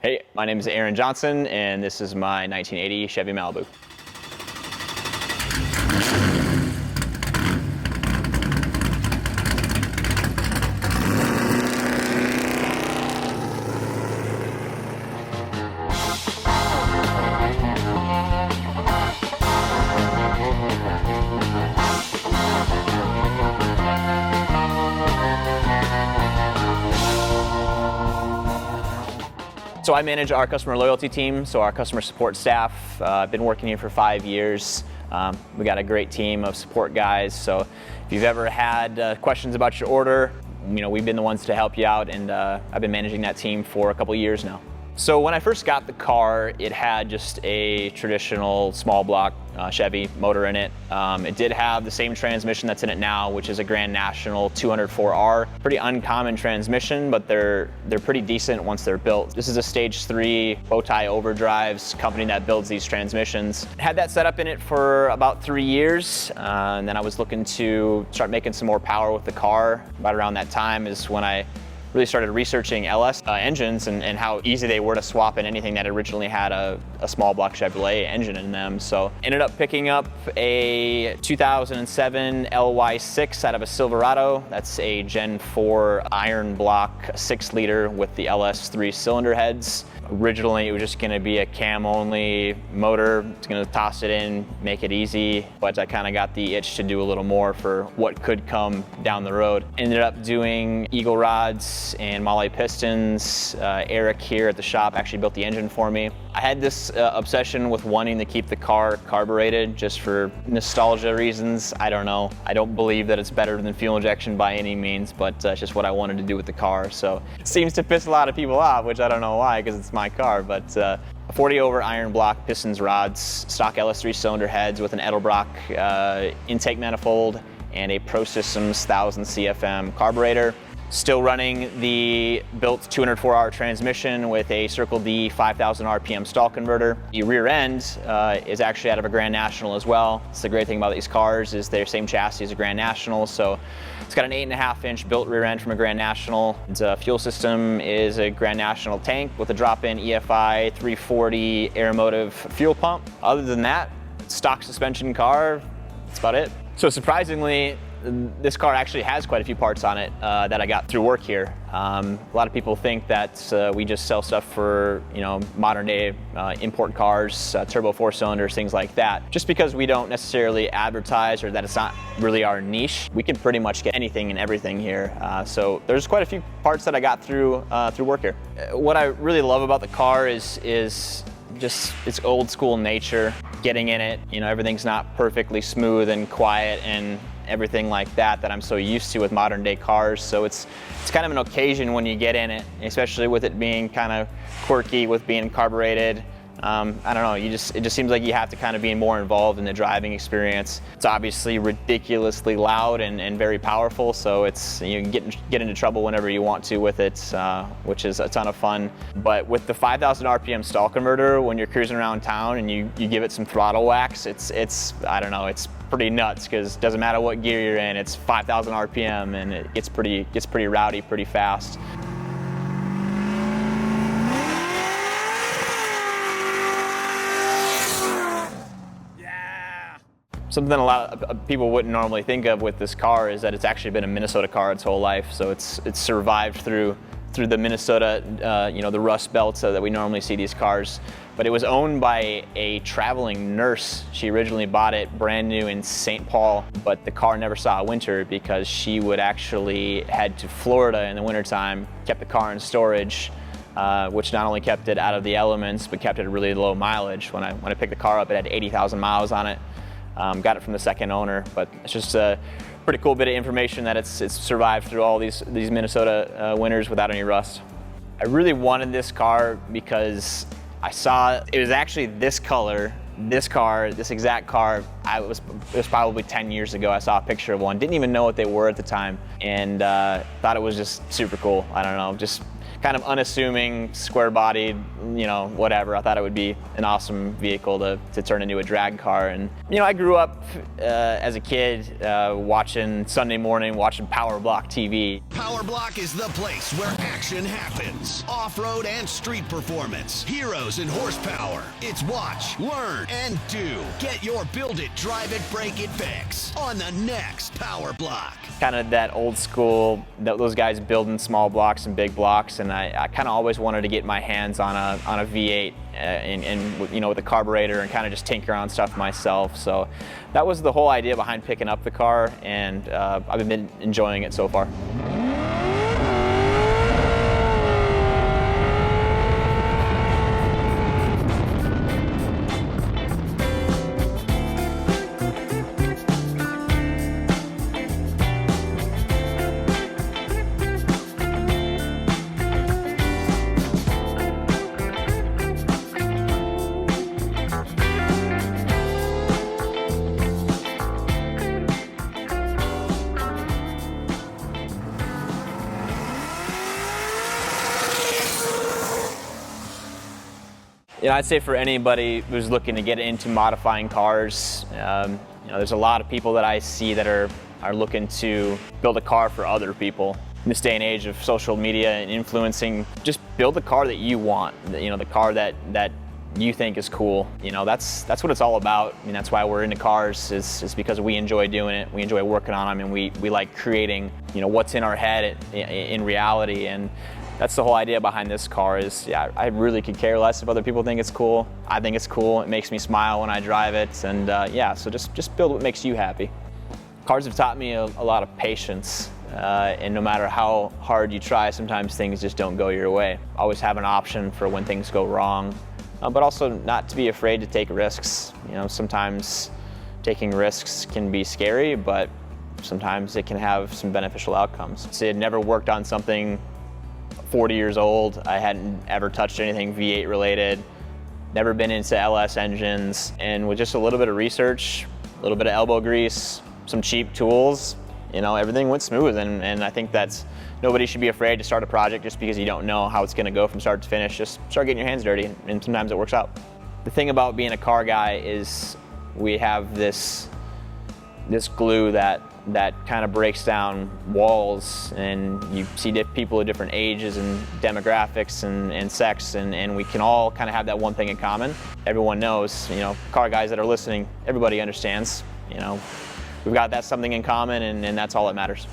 Hey, my name is Aaron Johnson, and this is my 1980 Chevy Malibu. So I manage our customer loyalty team, so our customer support staff. I've been working here for 5 years. We got a great team of support guys, so if you've ever had questions about your order, we've been the ones to help you out, and I've been managing that team for a couple years now. So when I first got the car, it had just a traditional small block Chevy motor in it. It did have the same transmission that's in it now, which is a Grand National 204R. Pretty uncommon transmission, but they're pretty decent once they're built. This is a Stage 3 Bowtie Overdrives company that builds these transmissions. Had that set up in it for about 3 years, and then I was looking to start making some more power with the car. About around that time is when I really started researching LS engines and how easy they were to swap in anything that originally had a small block Chevrolet engine in them. So ended up picking up a 2007 LY6 out of a Silverado. That's a Gen 4 iron block 6-liter with the LS 3-cylinder heads. Originally, it was just going to be a cam-only motor. It's going to toss it in, make it easy, but I kind of got the itch to do a little more for what could come down the road. Ended up doing eagle rods and Mahle pistons. Eric here at the shop actually built the engine for me. I had this obsession with wanting to keep the car carbureted just for nostalgia reasons. I don't know. I don't believe that it's better than fuel injection by any means, but it's just what I wanted to do with the car. So it seems to piss a lot of people off, which I don't know why, because it's my car, but a 40 over iron block pistons, rods, stock LS 3-cylinder heads with an Edelbrock intake manifold and a Pro Systems 1000 CFM carburetor. Still running the built 204R transmission with a Circle D 5,000 RPM stall converter. The rear end is actually out of a Grand National as well. It's the great thing about these cars is they're same chassis as a Grand National, so it's got an 8.5-inch built rear end from a Grand National. The fuel system is a Grand National tank with a drop-in EFI 340 Aeromotive fuel pump. Other than that, stock suspension car, that's about it. So surprisingly, this car actually has quite a few parts on it that I got through work here. A lot of people think that we just sell stuff for modern day import cars, turbo 4-cylinders, things like that. Just because we don't necessarily advertise or that it's not really our niche, we can pretty much get anything and everything here. So there's quite a few parts that I got through work here. What I really love about the car is just its old school nature. Getting in it, everything's not perfectly smooth and quiet and everything like that I'm so used to with modern day cars. So it's kind of an occasion when you get in it, especially with it being kind of quirky with being carbureted. I don't know, it just seems like you have to kind of be more involved in the driving experience. It's obviously ridiculously loud and very powerful, so you can get into trouble whenever you want to with it, which is a ton of fun. But with the 5,000 RPM stall converter, when you're cruising around town and you give it some throttle whacks, I don't know, it's pretty nuts, because it doesn't matter what gear you're in, it's 5,000 RPM and it gets pretty rowdy pretty fast. Something a lot of people wouldn't normally think of with this car is that it's actually been a Minnesota car its whole life. So it's survived through the Minnesota, the Rust Belt, so that we normally see these cars. But it was owned by a traveling nurse. She originally bought it brand new in St. Paul, but the car never saw a winter because she would actually head to Florida in the wintertime, kept the car in storage, which not only kept it out of the elements, but kept it at really low mileage. When I picked the car up, it had 80,000 miles on it. Got it from the second owner, but it's just a pretty cool bit of information that it's survived through all these Minnesota winters without any rust. I really wanted this car because I saw it was actually this color, this exact car. It was probably 10 years ago. I saw a picture of one, didn't even know what they were at the time, and thought it was just super cool. I don't know, just kind of unassuming, square-bodied, whatever. I thought it would be an awesome vehicle to turn into a drag car. And I grew up as a kid watching Sunday morning, watching Power Block TV. Power Block is the place where action happens. Off-road and street performance. Heroes and horsepower. It's watch, learn, and do. Get your build it, drive it, break it fix on the next Power Block. Kind of that old school, those guys building small blocks and big blocks, and I kind of always wanted to get my hands on a V8 and you know, with a carburetor and kind of just tinker on stuff myself. So that was the whole idea behind picking up the car, and I've been enjoying it so far. You know, I'd say for anybody who's looking to get into modifying cars, you know, there's a lot of people that I see that are looking to build a car for other people. In this day and age of social media and influencing, just build the car that you want. You know, the car that you think is cool. You know, that's what it's all about. I mean, that's why we're into cars, is because we enjoy doing it. We enjoy working on them, and we like creating, you know, what's in our head in reality. And that's the whole idea behind this car is, yeah, I really could care less if other people think it's cool. I think it's cool. It makes me smile when I drive it. And yeah, so just build what makes you happy. Cars have taught me a lot of patience. And no matter how hard you try, sometimes things just don't go your way. Always have an option for when things go wrong, but also not to be afraid to take risks. You know, sometimes taking risks can be scary, but sometimes it can have some beneficial outcomes. So I had never worked on something 40 years old. I hadn't ever touched anything V8 related, never been into LS engines, and with just a little bit of research, a little bit of elbow grease, some cheap tools, you know, everything went smooth. And I think that's, nobody should be afraid to start a project just because you don't know how it's going to go from start to finish. Just start getting your hands dirty, and sometimes it works out. The thing about being a car guy is we have this glue that kind of breaks down walls, and you see people of different ages and demographics and sex, and we can all kind of have that one thing in common. Everyone knows, you know, car guys that are listening, everybody understands, you know, we've got that something in common, and that's all that matters.